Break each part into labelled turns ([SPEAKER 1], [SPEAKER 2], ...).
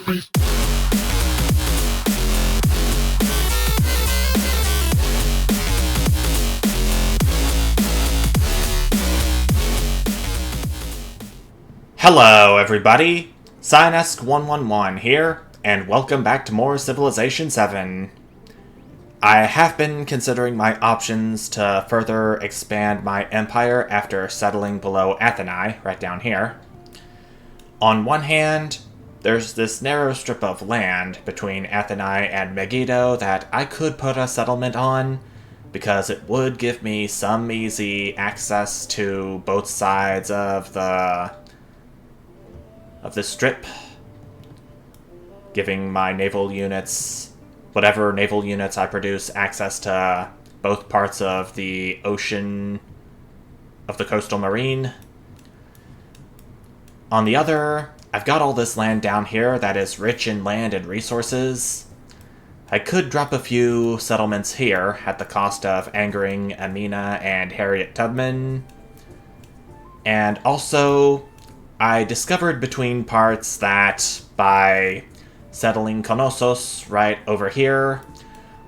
[SPEAKER 1] Hello, everybody! Synesk111 here, and welcome back to more Civilization VII. I have been considering my options to further expand my empire after settling below Athenae, right down here. On one hand, there's this narrow strip of land between Athenae and Megiddo that I could put a settlement on, because it would give me some easy access to both sides of the strip, giving my naval units, whatever naval units I produce, access to both parts of the ocean, of the coastal marine. On the other, I've got all this land down here that is rich in land and resources. I could drop a few settlements here at the cost of angering Amina and Harriet Tubman. And also, I discovered between parts that by settling Knossos right over here,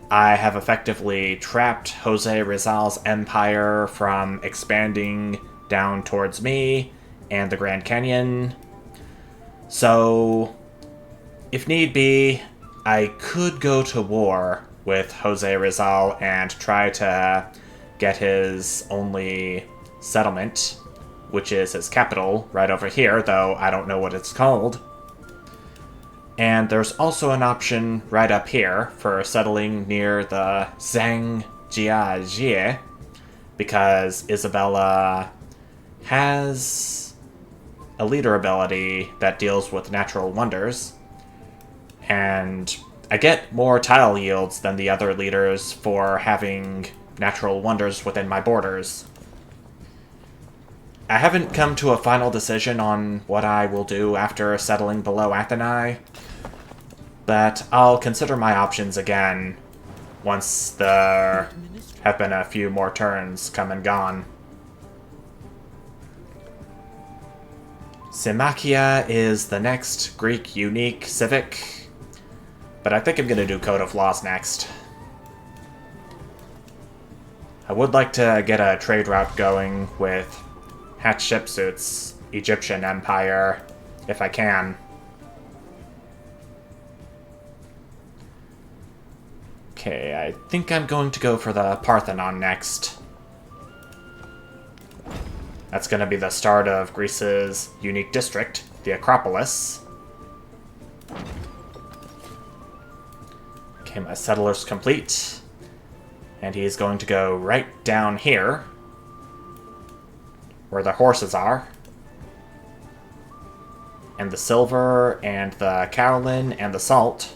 [SPEAKER 1] I have effectively trapped Jose Rizal's empire from expanding down towards me and the Grand Canyon. So, if need be, I could go to war with Jose Rizal and try to get his only settlement, which is his capital, right over here, though I don't know what it's called. And there's also an option right up here for settling near the Zhangjiajie, because Isabella has a leader ability that deals with natural wonders, and I get more tile yields than the other leaders for having natural wonders within my borders. I haven't come to a final decision on what I will do after settling below Athenae, but I'll consider my options again once there have been a few more turns come and gone. Symmachia is the next Greek unique civic, but I think I'm going to do Code of Laws next. I would like to get a trade route going with Hatshepsut's Egyptian empire, if I can. Okay, I think I'm going to go for the Parthenon next. That's going to be the start of Greece's unique district, the Acropolis. Okay, my settler's complete. And he's going to go right down here, where the horses are. And the silver, and the kaolin, and the salt.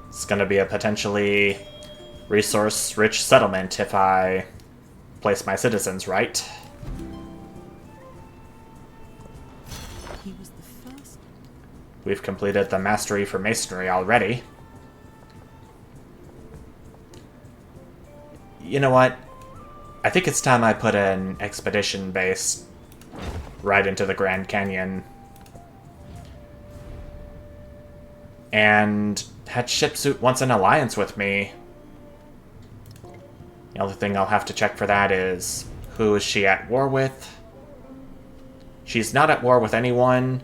[SPEAKER 1] It's going to be a potentially resource-rich settlement if I place my citizens right.
[SPEAKER 2] He was the first.
[SPEAKER 1] We've completed the mastery for masonry already. You know what? I think it's time I put an expedition base right into the Grand Canyon. And Hatshepsut wants an alliance with me. The only thing I'll have to check for that is, who is she at war with? She's not at war with anyone.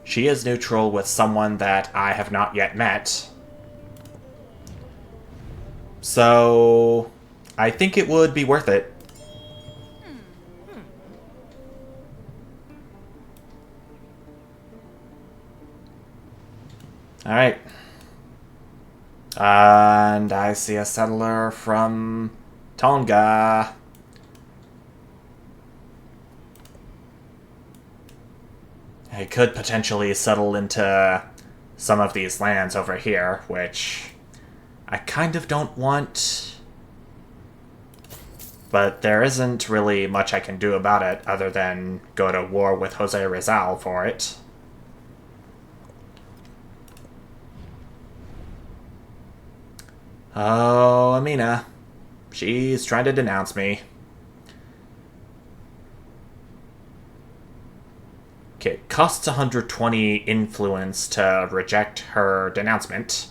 [SPEAKER 1] She is neutral with someone that I have not yet met. So, I think it would be worth it. Alright. And I see a settler from Tonga. I could potentially settle into some of these lands over here, which I kind of don't want. But there isn't really much I can do about it other than go to war with Jose Rizal for it. Oh, Amina. She's trying to denounce me. Okay, it costs 120 influence to reject her denouncement.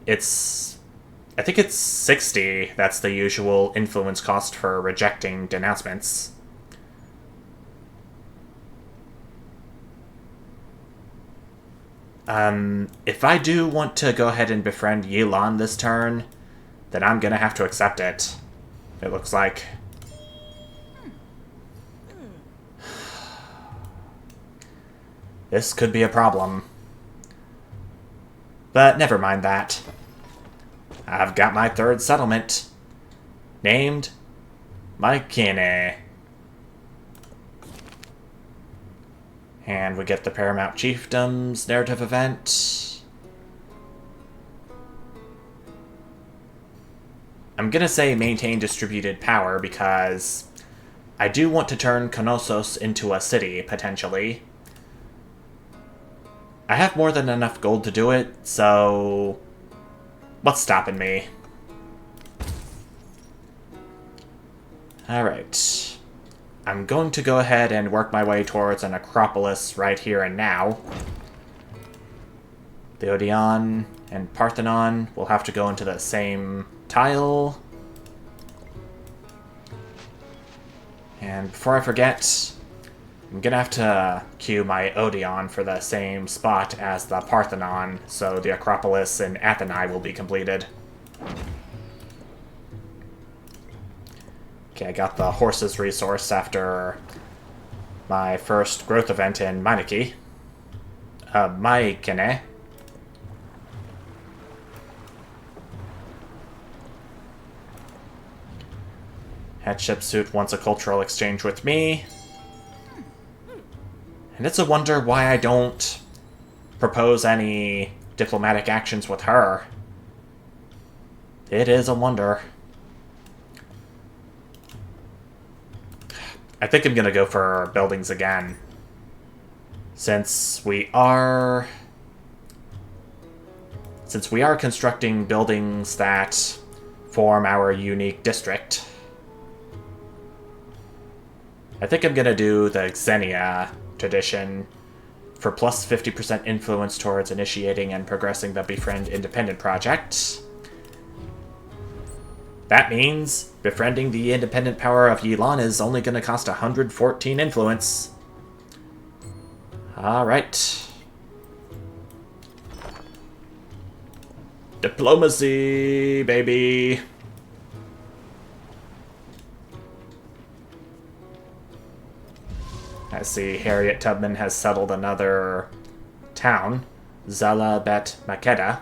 [SPEAKER 1] I think it's 60. That's the usual influence cost for rejecting denouncements. If I do want to go ahead and befriend Yilan this turn, then I'm gonna have to accept it. It looks like. This could be a problem. But never mind that. I've got my third settlement. Named Maikine. And we get the Paramount Chiefdom's narrative event. I'm gonna say maintain distributed power because I do want to turn Knossos into a city, potentially. I have more than enough gold to do it, so what's stopping me? Alright. I'm going to go ahead and work my way towards an Acropolis right here and now. The Odeon and Parthenon will have to go into the same tile. And before I forget, I'm gonna have to queue my Odeon for the same spot as the Parthenon, so the Acropolis in Atheni will be completed. Okay, I got the horses resource after my first growth event in Maikine. Hatshepsut wants a cultural exchange with me. And it's a wonder why I don't propose any diplomatic actions with her. It is a wonder. I think I'm gonna go for buildings again. Since we are constructing buildings that form our unique district, I think I'm gonna do the Xenia tradition for plus 50% influence towards initiating and progressing the Befriend Independent project. That means befriending the independent power of Yilan is only going to cost 114 influence. Alright. Diplomacy, baby! I see Harriet Tubman has settled another town, Zala Bet Makeda.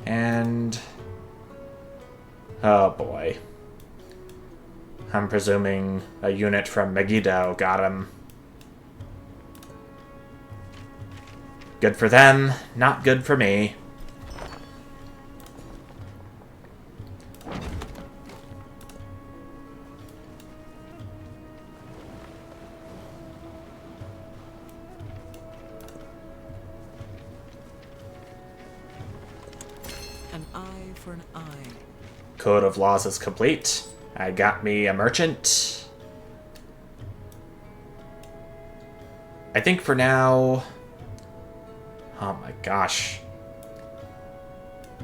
[SPEAKER 1] And oh boy. I'm presuming a unit from Megiddo got him. Good for them, not good for me.
[SPEAKER 2] An eye for an eye.
[SPEAKER 1] Code of Laws is complete. I got me a merchant. I think for now... Oh my gosh.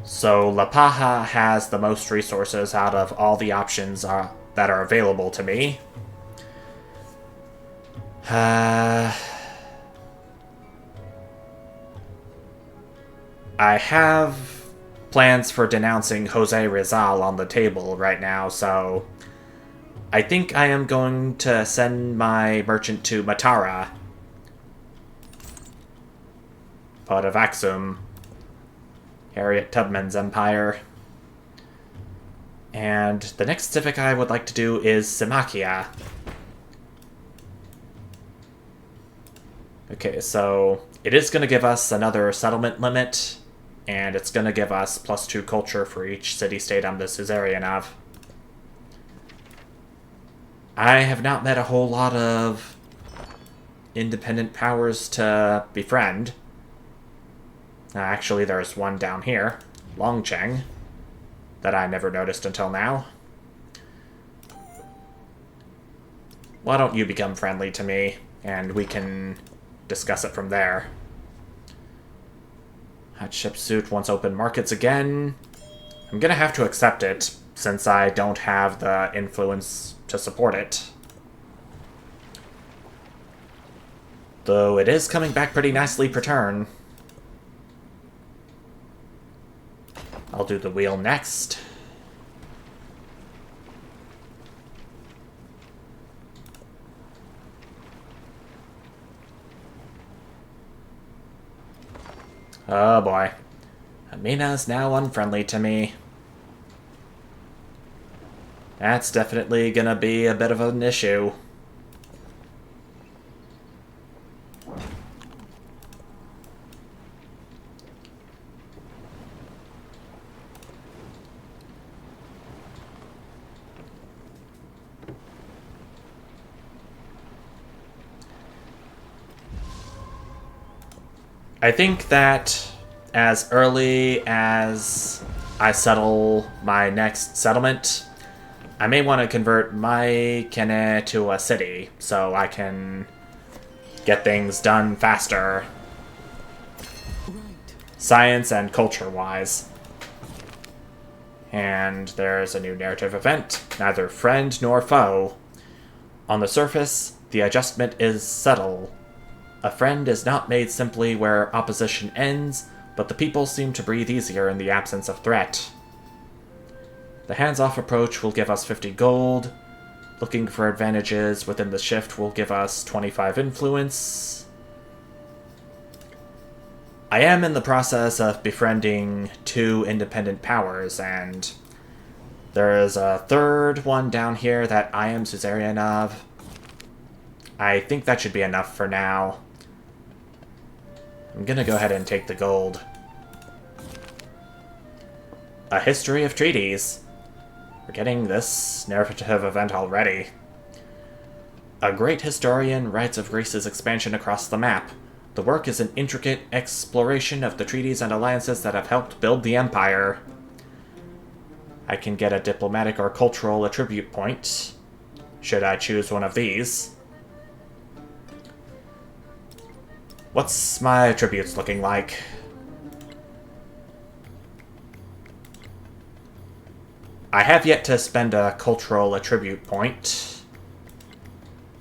[SPEAKER 1] So La Paja has the most resources out of all the options that are available to me. I have plans for denouncing Jose Rizal on the table right now, so I think I am going to send my merchant to Matara, part of Axum, Harriet Tubman's empire. And the next civic I would like to do is Symakia. Okay, so it is going to give us another settlement limit, and it's going to give us +2 culture for each city-state I'm the suzerain of. I have not met a whole lot of independent powers to befriend. Actually, there's one down here, Longcheng, that I never noticed until now. Why don't you become friendly to me, and we can discuss it from there. Hatshepsut wants open markets again. I'm gonna have to accept it, since I don't have the influence to support it. Though it is coming back pretty nicely per turn. I'll do the wheel next. Oh boy. Amina's now unfriendly to me. That's definitely gonna be a bit of an issue. I think that as early as I settle my next settlement, I may want to convert my Kene to a city so I can get things done faster.
[SPEAKER 2] Right.
[SPEAKER 1] Science and culture-wise. And there's a new narrative event, neither friend nor foe. On the surface, the adjustment is subtle. A friend is not made simply where opposition ends, but the people seem to breathe easier in the absence of threat. The hands-off approach will give us 50 gold. Looking for advantages within the shift will give us 25 influence. I am in the process of befriending 2 independent powers, and there is a third one down here that I am suzerain of. I think that should be enough for now. I'm gonna go ahead and take the gold. A history of treaties. We're getting this narrative event already. A great historian writes of Greece's expansion across the map. The work is an intricate exploration of the treaties and alliances that have helped build the empire. I can get a diplomatic or cultural attribute point, should I choose one of these. What's my attributes looking like? I have yet to spend a cultural attribute point.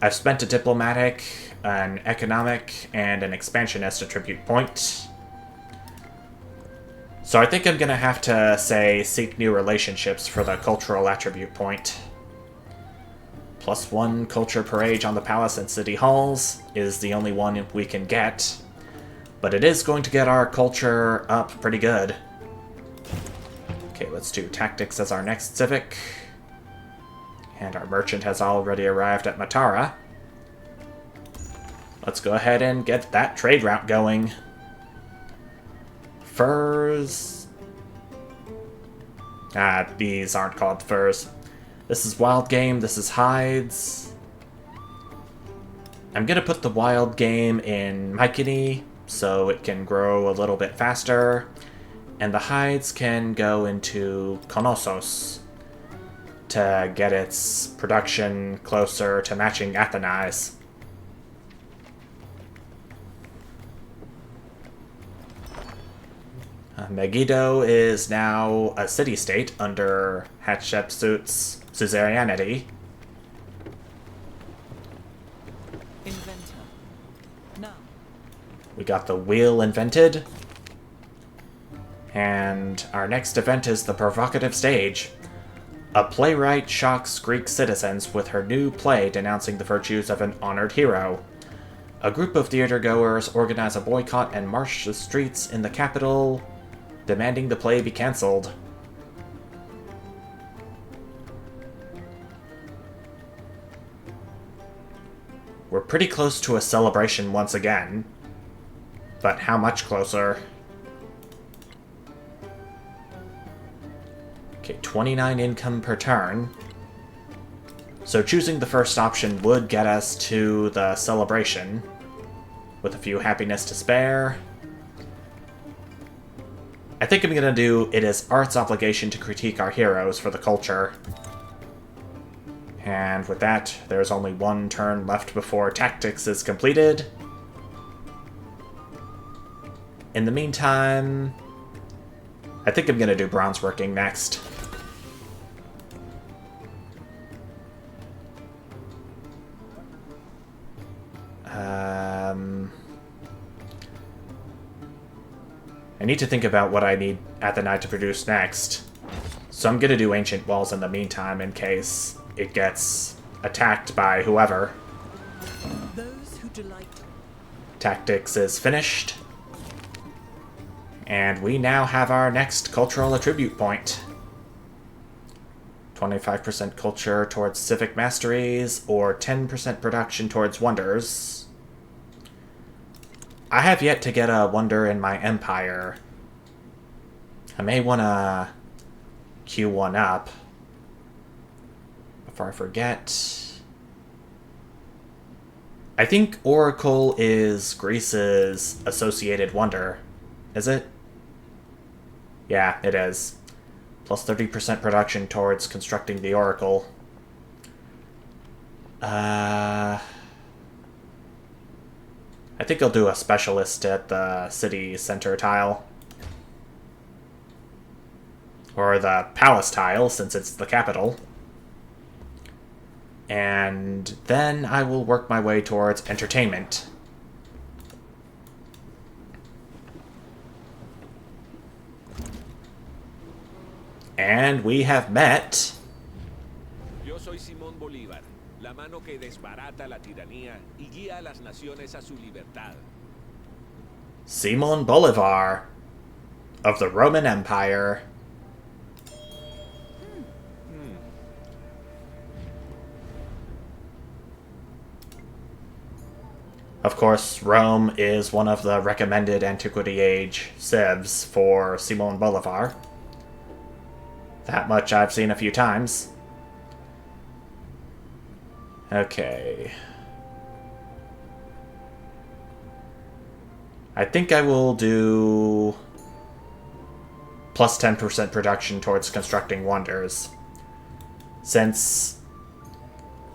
[SPEAKER 1] I've spent a diplomatic, an economic, and an expansionist attribute point. So I think I'm gonna have to, say, seek new relationships for the cultural attribute point. +1 culture per age on the palace and city halls is the only one we can get. But it is going to get our culture up pretty good. Okay, let's do tactics as our next civic. And our merchant has already arrived at Matara. Let's go ahead and get that trade route going. Furs. These aren't called furs. This is wild game, this is hides. I'm gonna put the wild game in Mykenai so it can grow a little bit faster. And the hides can go into Konossos to get its production closer to matching Athenai's. Megiddo is now a city-state under Hatshepsut's suzerainty.
[SPEAKER 2] Inventor. Now.
[SPEAKER 1] We got the wheel invented. And our next event is the provocative stage. A playwright shocks Greek citizens with her new play denouncing the virtues of an honored hero. A group of theater-goers organize a boycott and march the streets in the capital, demanding the play be cancelled. We're pretty close to a celebration once again. But how much closer? Okay, 29 income per turn. So choosing the first option would get us to the celebration, with a few happiness to spare. I think I'm gonna do it is art's obligation to critique our heroes for the culture. And with that, there's only one turn left before Tactics is completed. In the meantime, I think I'm going to do bronze working next. I need to think about what I need Athenai to produce next. So I'm going to do Ancient Walls in the meantime in case it gets attacked by whoever.
[SPEAKER 2] Those who delight.
[SPEAKER 1] Tactics is finished. And we now have our next cultural attribute point. 25% culture towards civic masteries, or 10% production towards wonders. I have yet to get a wonder in my empire. I may want to queue one up. Before I forget... I think Oracle is Greece's associated wonder. Is it? Yeah, it is. Plus 30% production towards constructing the Oracle. I think I'll do a specialist at the city center tile. Or the palace tile, since it's the capital. And then I will work my way towards entertainment. And we have met...
[SPEAKER 3] Yo soy Simón Bolívar, la mano que desbarata la tiranía y guía a las naciones a su libertad.
[SPEAKER 1] Simón Bolivar of the Roman Empire. Of course, Rome is one of the recommended Antiquity Age civs for Simón Bolivar. That much I've seen a few times. Okay. I think I will do plus 10% production towards constructing wonders. Since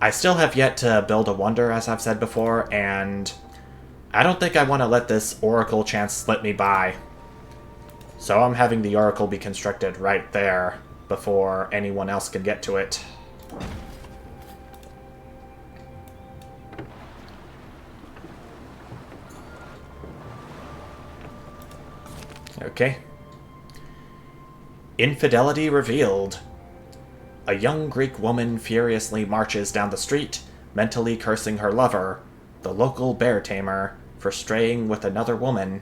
[SPEAKER 1] I still have yet to build a wonder, as I've said before, and I don't think I want to let this Oracle chance slip me by. So I'm having the Oracle be constructed right there before anyone else can get to it. Okay. Infidelity revealed. A young Greek woman furiously marches down the street, mentally cursing her lover, the local bear tamer, for straying with another woman.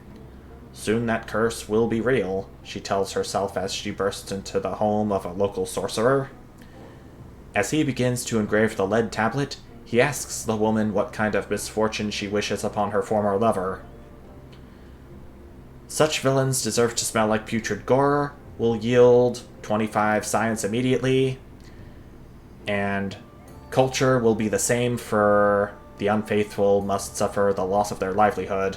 [SPEAKER 1] Soon that curse will be real, she tells herself as she bursts into the home of a local sorcerer. As he begins to engrave the lead tablet, he asks the woman what kind of misfortune she wishes upon her former lover. Such villains deserve to smell like putrid gore, will yield 25 science immediately, and culture will be the same for the unfaithful must suffer the loss of their livelihood.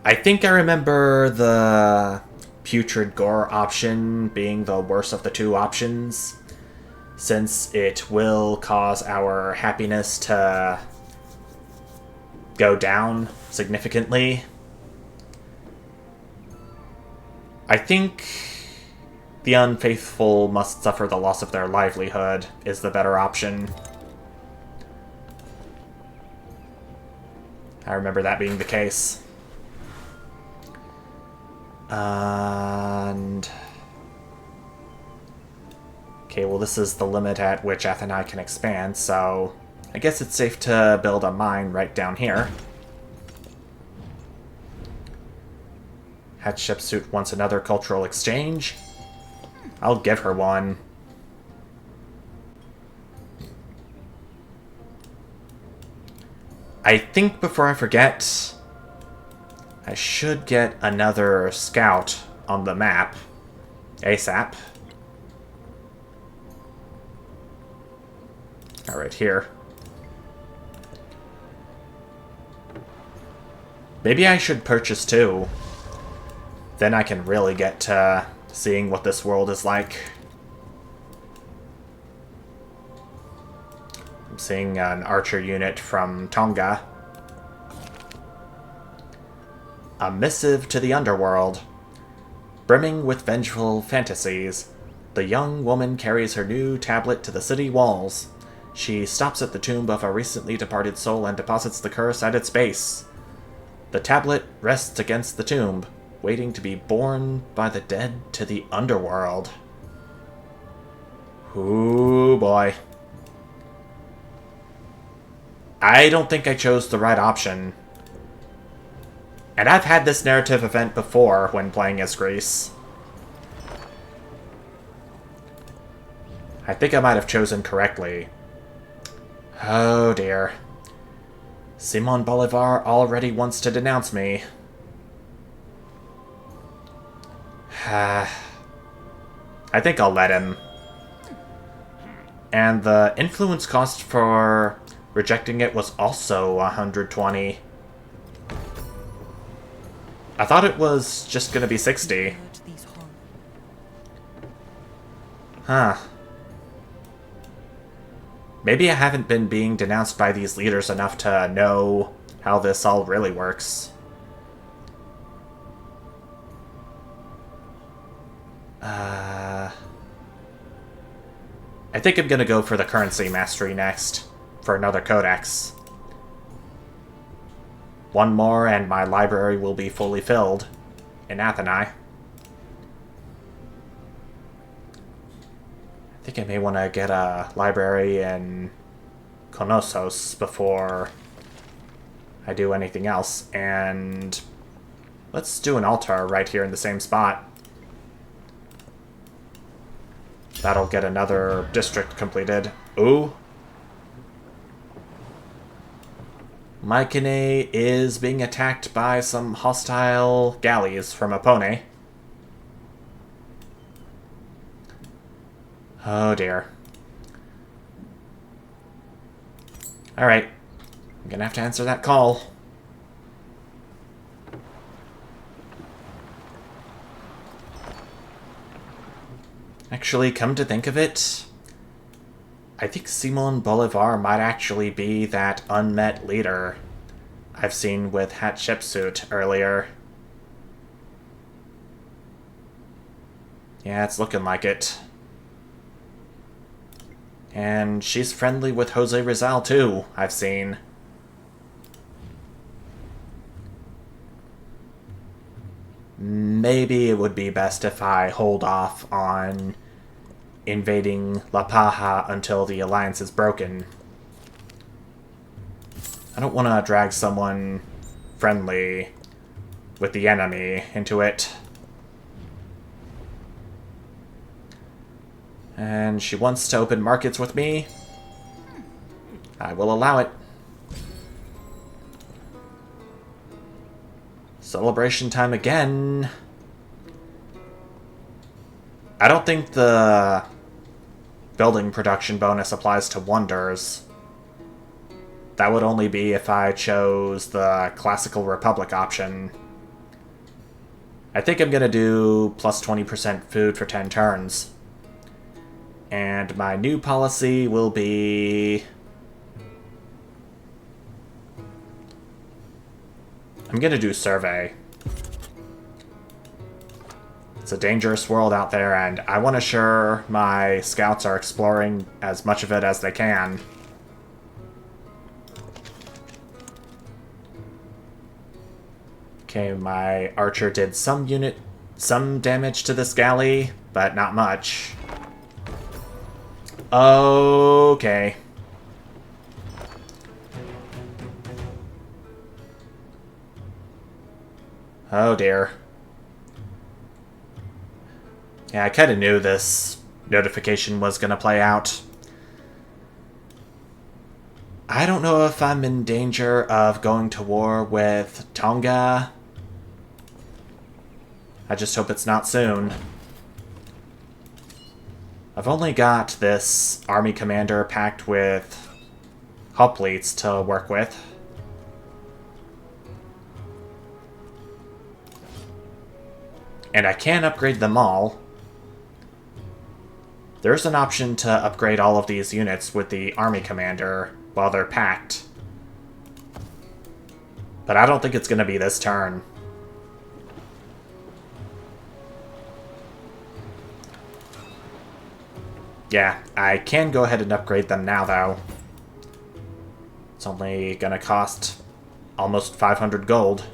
[SPEAKER 1] I think I remember the putrid gore option being the worst of the two options, since it will cause our happiness to go down significantly. I think the unfaithful must suffer the loss of their livelihood is the better option. I remember that being the case. And... okay, well this is the limit at which Athenai can expand, so I guess it's safe to build a mine right down here. Hatshepsut wants another cultural exchange. I'll give her one. I think before I forget, I should get another scout on the map ASAP. Alright, here. Maybe I should purchase two. Then I can really get to seeing what this world is like. I'm seeing an archer unit from Tonga. A missive to the underworld. Brimming with vengeful fantasies, the young woman carries her new tablet to the city walls. She stops at the tomb of a recently departed soul and deposits the curse at its base. The tablet rests against the tomb, waiting to be borne by the dead to the underworld. Ooh, boy. I don't think I chose the right option. And I've had this narrative event before when playing as Greece. I think I might have chosen correctly. Oh dear. Simon Bolivar already wants to denounce me. I think I'll let him. And the influence cost for rejecting it was also 120. I thought it was just gonna be 60. Huh. Maybe I haven't been being denounced by these leaders enough to know how this all really works. I think I'm gonna go for the currency mastery next, for another codex. One more and my library will be fully filled in Athenae. I think I may want to get a library in Knossos before I do anything else. And let's do an altar right here in the same spot. That'll get another district completed. Ooh. Mycenae is being attacked by some hostile galleys from Epone. Oh dear. Alright. I'm gonna have to answer that call. Actually, come to think of it, I think Simon Bolivar might actually be that unmet leader I've seen with Hatshepsut earlier. Yeah, it's looking like it. And she's friendly with Jose Rizal too, I've seen. Maybe it would be best if I hold off on invading La Paja until the alliance is broken. I don't want to drag someone friendly with the enemy into it. And she wants to open markets with me. I will allow it. Celebration time again. I don't think the building production bonus applies to wonders. That would only be if I chose the Classical Republic option. I think I'm gonna do plus 20% food for 10 turns. And my new policy will be... I'm gonna do survey. It's a dangerous world out there, and I want to ensure my scouts are exploring as much of it as they can. Okay, my archer did some damage to this galley, but not much. Okay. Oh dear. Yeah, I kind of knew this notification was going to play out. I don't know if I'm in danger of going to war with Tonga. I just hope it's not soon. I've only got this army commander packed with hoplites to work with. And I can upgrade them all. There's an option to upgrade all of these units with the army commander while they're packed. But I don't think it's going to be this turn. Yeah, I can go ahead and upgrade them now, though. It's only going to cost almost 500 gold.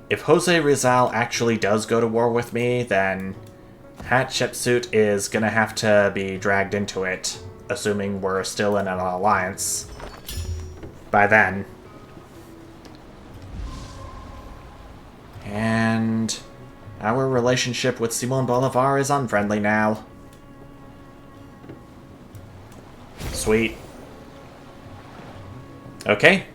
[SPEAKER 1] If Jose Rizal actually does go to war with me, then Hatshepsut is going to have to be dragged into it, assuming we're still in an alliance by then. And our relationship with Simon Bolivar is unfriendly now. Sweet. Okay.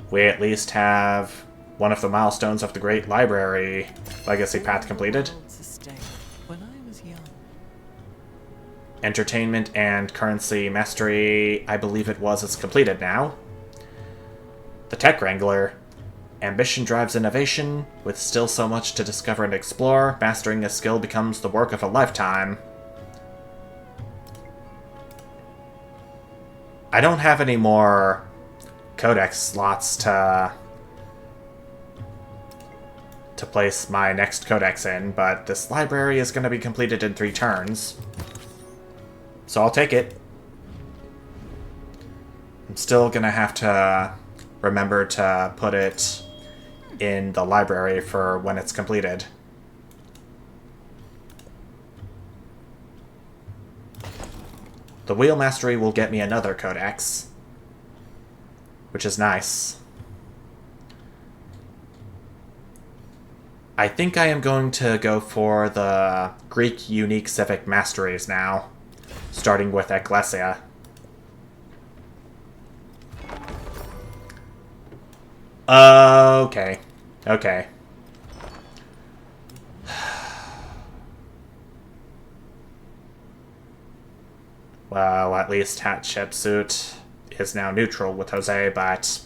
[SPEAKER 1] We at least have one of the milestones of the Great Library Legacy Path completed.
[SPEAKER 2] When I was young.
[SPEAKER 1] Entertainment and Currency Mastery, I believe it was, is completed now. The Tech Wrangler. Ambition drives innovation. With still so much to discover and explore, mastering a skill becomes the work of a lifetime. I don't have any more codex slots to place my next codex in, but this library is going to be completed in 3 turns. So I'll take it. I'm still going to have to remember to put it in the library for when it's completed. The Wheel Mastery will get me another codex, which is nice. I think I am going to go for the Greek Unique Civic Masteries now, starting with Ecclesia. Okay. Okay. Well, at least Hatshepsut is now neutral with Jose, but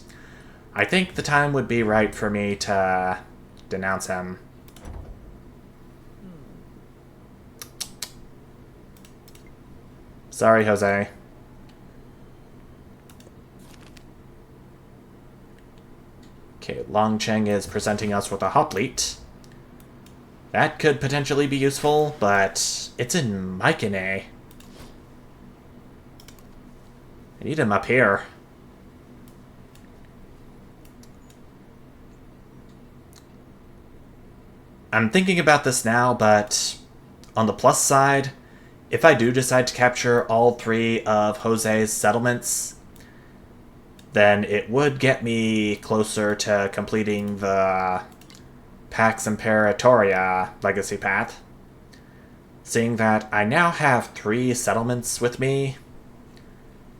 [SPEAKER 1] I think the time would be right for me to denounce him. Sorry, Jose. Okay, Longcheng is presenting us with a hoplite. That could potentially be useful, but it's in Mycenae. I need him up here. I'm thinking about this now, but on the plus side, if I do decide to capture all 3 of Jose's settlements, then it would get me closer to completing the Pax Imperatoria legacy path. Seeing that I now have 3 settlements with me,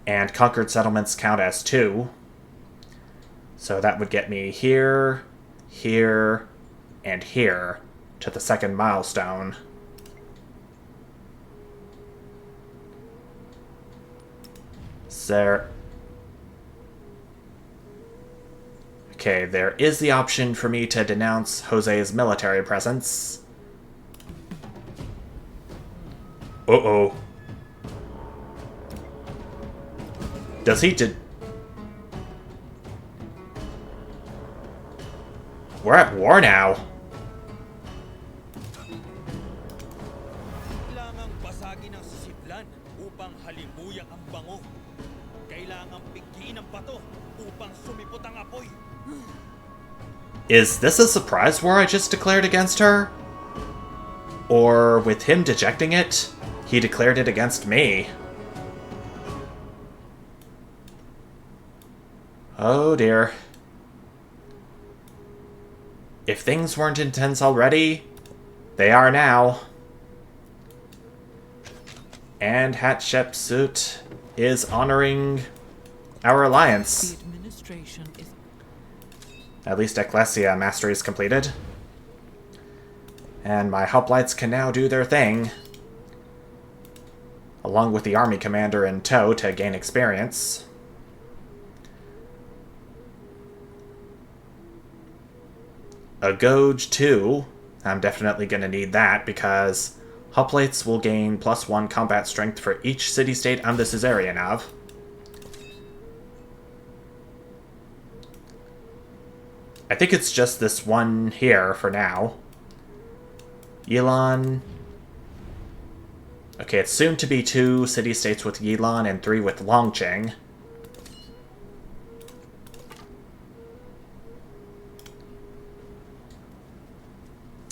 [SPEAKER 1] and conquered settlements count as 2. So that would get me here, here, and here to the 2nd milestone. There. Okay, there is the option for me to denounce Jose's military presence. Uh-oh. Does he We're at war now.
[SPEAKER 4] Kailangang basagin ang sisidlan upang halimuyang ang bango. Kailangang bigyan ang bato upang sumipot ang apoy.
[SPEAKER 1] Is this a surprise war I just declared against her? Or with him dejecting it, he declared it against me? Oh dear. If things weren't intense already, they are now. And Hatshepsut is honoring our alliance.
[SPEAKER 2] The administration is...
[SPEAKER 1] At least Ecclesia Mastery is completed. And my hoplites can now do their thing, along with the army commander in tow to gain experience. a Gauge 2. I'm definitely going to need that because hoplites will gain +1 combat strength for each city-state I'm the suzerain of. I think it's just this one here for now. Yilan. Okay, it's soon to be 2 city-states with Yilan and 3 with Longqing.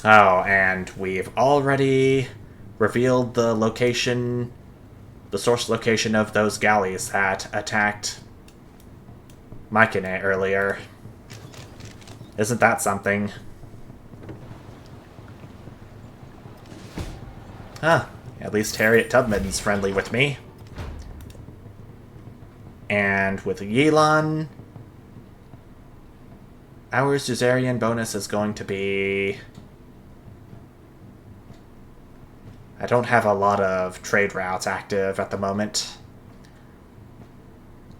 [SPEAKER 1] Oh, and we've already revealed the location, the source location of those galleys that attacked Mycenae earlier. Isn't that something? Huh. At least Harriet Tubman's friendly with me. And with Yilan, our suzerain bonus is going to be... I don't have a lot of trade routes active at the moment.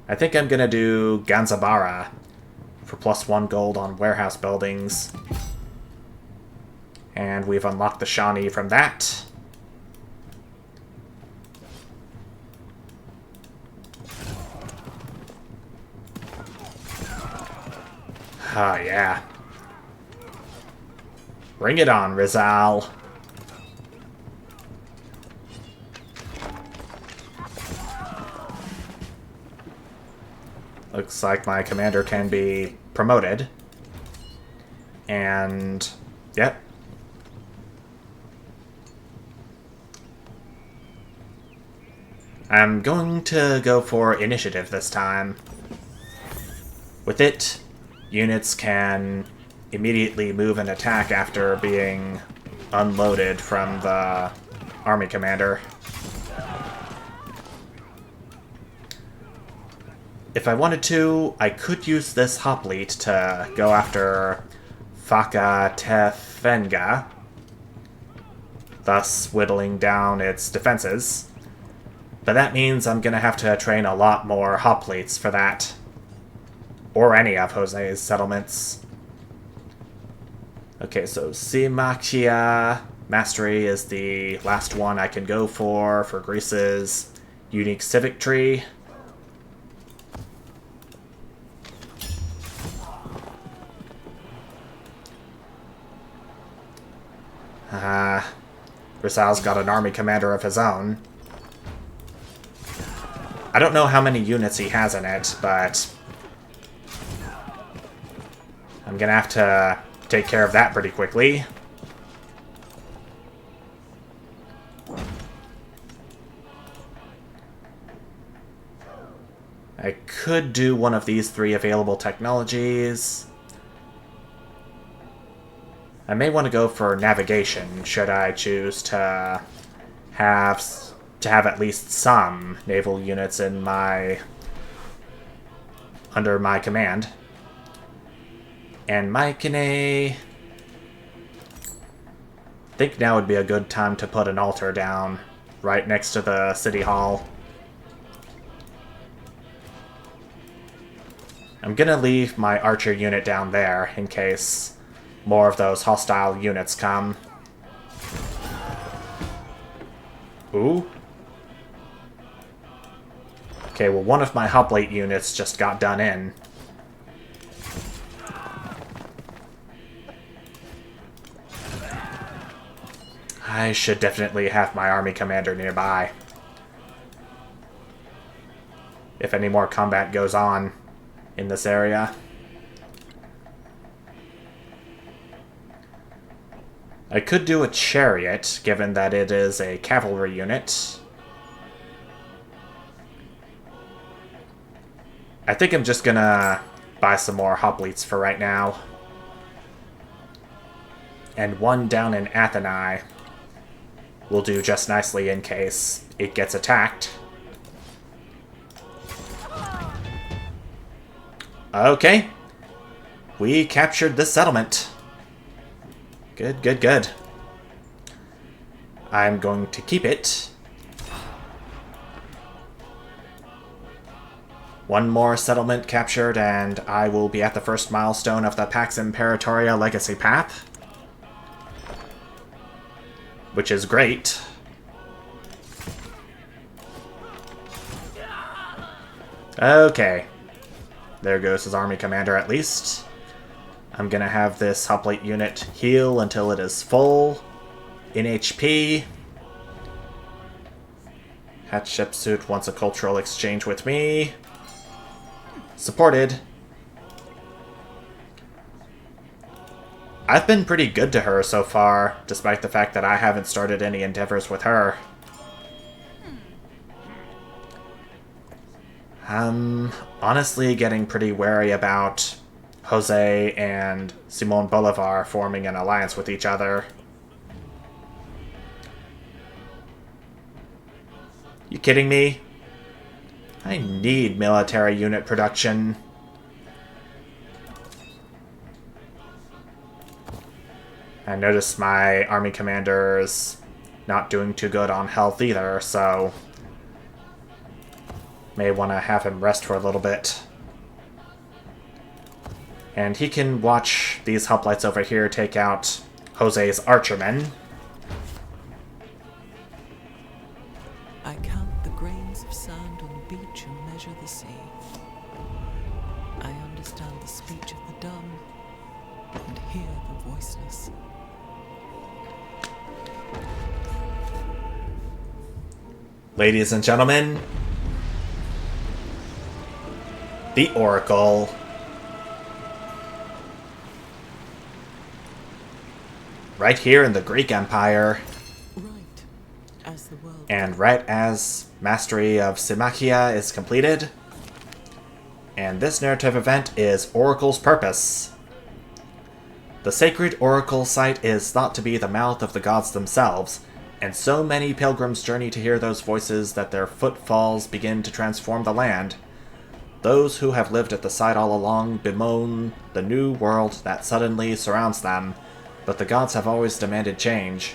[SPEAKER 1] I think I'm gonna do Ganzabara for +1 gold on warehouse buildings. And we've unlocked the Shawnee from that. Oh, yeah. Bring it on, Rizal. Looks like my commander can be promoted. And, yep. I'm going to go for initiative this time. With it, units can immediately move and attack after being unloaded from the army commander. If I wanted to, I could use this hoplite to go after Fakatefenga, thus whittling down its defenses. But that means I'm going to have to train a lot more hoplites for that. Or any of Jose's settlements. Okay, so Symmachia Mastery is the last one I can go for Greece's unique civic tree. Rizal's got an army commander of his own. I don't know how many units he has in it, but I'm gonna have to take care of that pretty quickly. I could do one of these 3 available technologies. I may want to go for navigation, should I choose to have at least some naval units in under my command. And Mycenae, I think now would be a good time to put an altar down right next to the city hall. I'm gonna leave my archer unit down there in case more of those hostile units come. Ooh. Okay, well, one of my hoplite units just got done in. I should definitely have my army commander nearby. If any more combat goes on in this area. I could do a chariot, given that it is a cavalry unit. I think I'm just gonna buy some more hoplites for right now. And one down in Athenae will do just nicely in case it gets attacked. Okay. We captured this settlement. Good, good, good. I'm going to keep it. One more settlement captured, and I will be at the first milestone of the Pax Imperatoria Legacy Path. Which is great. Okay. There goes his army commander at least. I'm gonna have this hoplite unit heal until it is full in HP. Hatshepsut wants a cultural exchange with me. Supported. I've been pretty good to her so far, despite the fact that I haven't started any endeavors with her. I'm honestly getting pretty wary about Jose and Simon Bolivar forming an alliance with each other. You kidding me? I need military unit production. I noticed my army commander's not doing too good on health either, so may want to have him rest for a little bit. And he can watch these hoplites over here take out Jose's archermen.
[SPEAKER 2] I count the grains of sand on the beach and measure the sea. I understand the speech of the dumb and hear the voiceless.
[SPEAKER 1] Ladies and gentlemen, the Oracle. Right here in the Greek Empire.
[SPEAKER 2] Right, as the world...
[SPEAKER 1] And right as Mastery of Symmachia is completed. And this narrative event is Oracle's Purpose. The sacred Oracle site is thought to be the mouth of the gods themselves, and so many pilgrims journey to hear those voices that their footfalls begin to transform the land. Those who have lived at the site all along bemoan the new world that suddenly surrounds them, but the gods have always demanded change.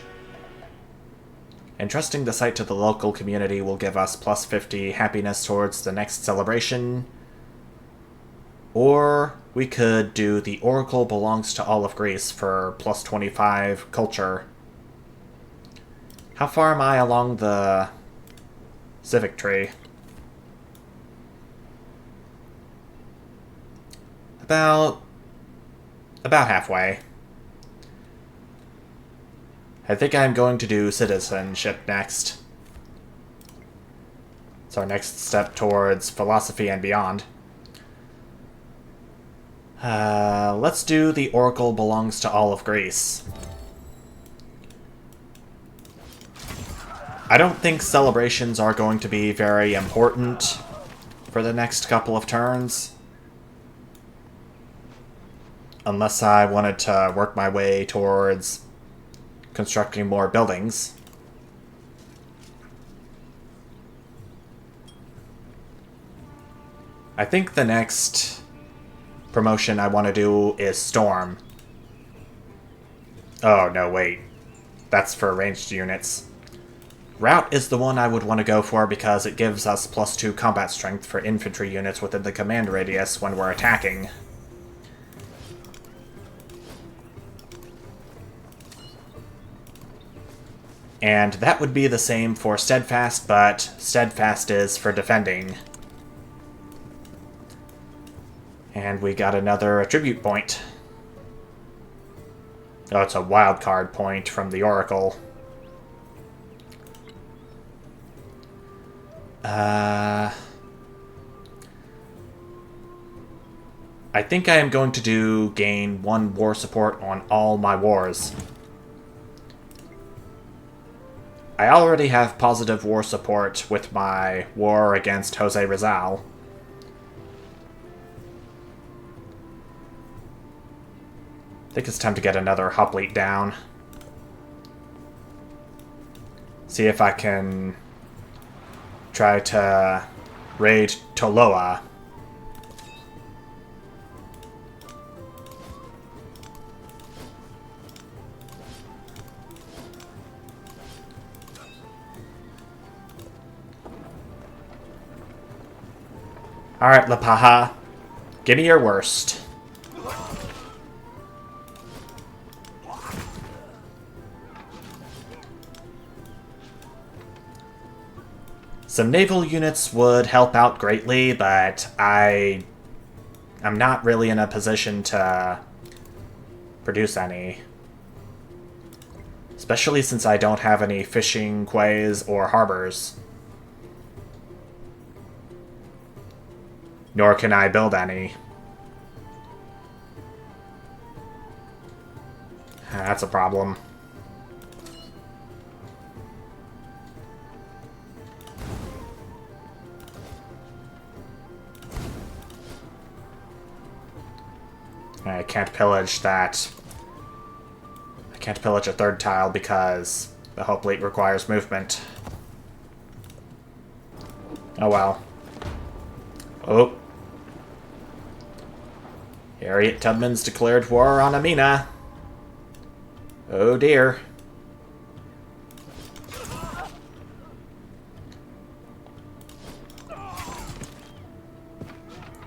[SPEAKER 1] Entrusting the site to the local community will give us plus 50 happiness towards the next celebration. Or we could do the Oracle belongs to all of Greece for plus 25 culture. How far am I along the civic tree? About halfway. I think I'm going to do citizenship next. It's our next step towards philosophy and beyond. Let's do the Oracle belongs to all of Greece. I don't think celebrations are going to be very important for the next couple of turns. Unless I wanted to work my way towards constructing more buildings. I think the next promotion I want to do is Storm. Oh, no, wait. That's for ranged units. Rout is the one I would want to go for because it gives us plus 2 combat strength for infantry units within the command radius when we're attacking. And that would be the same for Steadfast, but Steadfast is for defending. And we got another attribute point. Oh, it's a wildcard point from the Oracle. I think I am going to gain 1 war support on all my wars. I already have positive war support with my war against Jose Rizal. I think it's time to get another hoplite down. See if I can try to raid Toloa. Alright, Lapaha. Give me your worst. Some naval units would help out greatly, but I'm not really in a position to produce any. Especially since I don't have any fishing quays or harbors. Nor can I build any. That's a problem. I can't pillage that. I can't pillage a third tile because the Hope Fleet requires movement. Oh well. Oh. Harriet Tubman's declared war on Amina. Oh dear.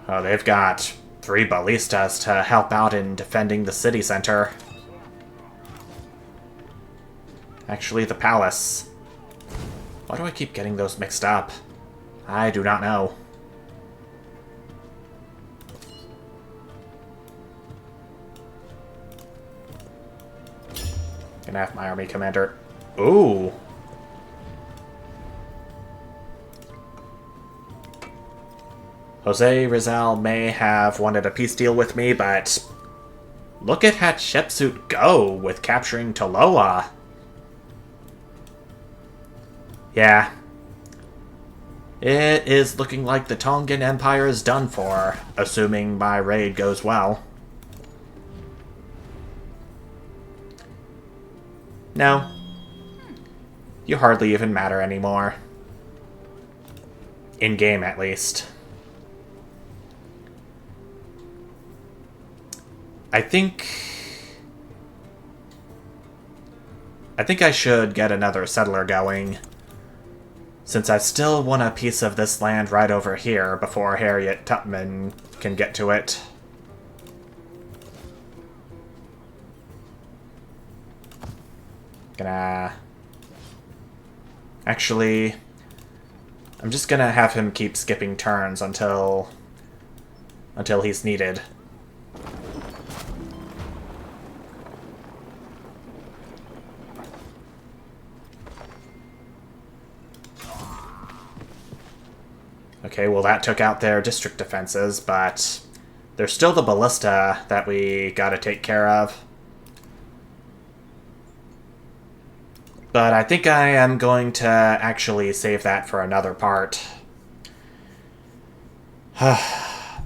[SPEAKER 1] Oh, they've got 3 ballistas to help out in defending the city center. Actually, the palace. Why do I keep getting those mixed up? I do not know. Gonna have my army commander. Ooh. Jose Rizal may have wanted a peace deal with me, but look at Hatshepsut go with capturing Toloa. Yeah. It is looking like the Tongan Empire is done for, assuming my raid goes well. No. You hardly even matter anymore. In-game, at least. I think I should get another settler going, since I still want a piece of this land right over here before Harriet Tubman can get to it. Actually, I'm just gonna have him keep skipping turns until he's needed. Okay, well that took out their district defenses, but there's still the ballista that we gotta take care of. But I think I am going to actually save that for another part.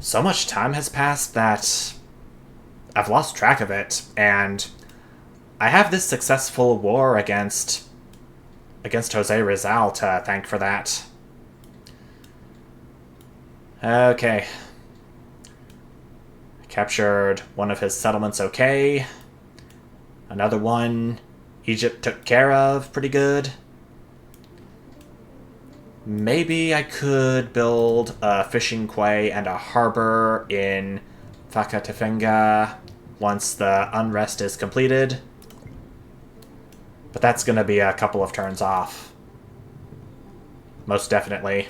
[SPEAKER 1] So much time has passed that I've lost track of it, and I have this successful war against Jose Rizal to thank for that. Okay. Captured one of his settlements okay. Another one Egypt took care of pretty good. Maybe I could build a fishing quay and a harbor in Fakatefenga once the unrest is completed. But that's going to be a couple of turns off. Most definitely.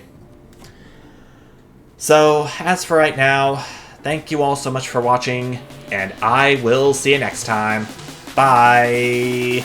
[SPEAKER 1] So, as for right now, thank you all so much for watching, and I will see you next time. Bye!